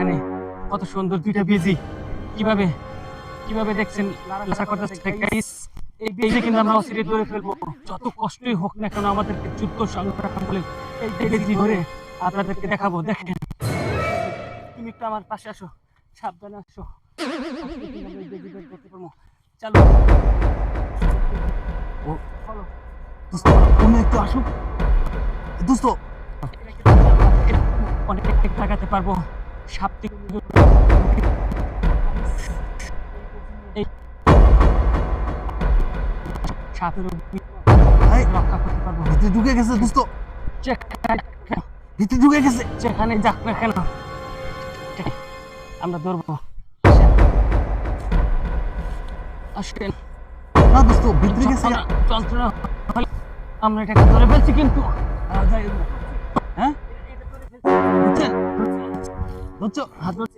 এখানে কত সুন্দর দুইটা বিজি কিভাবে কিভাবে দেখছেন লাসা করতেছে গাইস। এই বিজি কিন্তু আমরা অচিরে ধরে ফেলবো, যত কষ্টই হোক না কেন আমাদেরকে যুদ্ধ সংগ্রাম বলে এই বিজি ধরে আপনাদেরকে দেখাবো। দেখেন, তুমি একটু আমার পাশে আসো, সাবধানে আসো। চলো ও দোস্ত, অন্য একটু আসুক দোস্ত। অনেক লাগাতে পারবো। সাপ থেকে এই সাপের এই, রক্ষা করতে পারবো। ভিতরে ঢুকে গেছে দোস্ত, ভিতরে ঢুকে গেছে। যেখানে যাক না কেন আমরা ধরবো। আসেন। না দোস্ত, ভিতরে গেছে। যন্ত্রণা হলে আমরা এটাকে ধরে ফেলছি কিন্তু। হ্যাঁ বুঝছেন, বুঝছো? হাত ধরে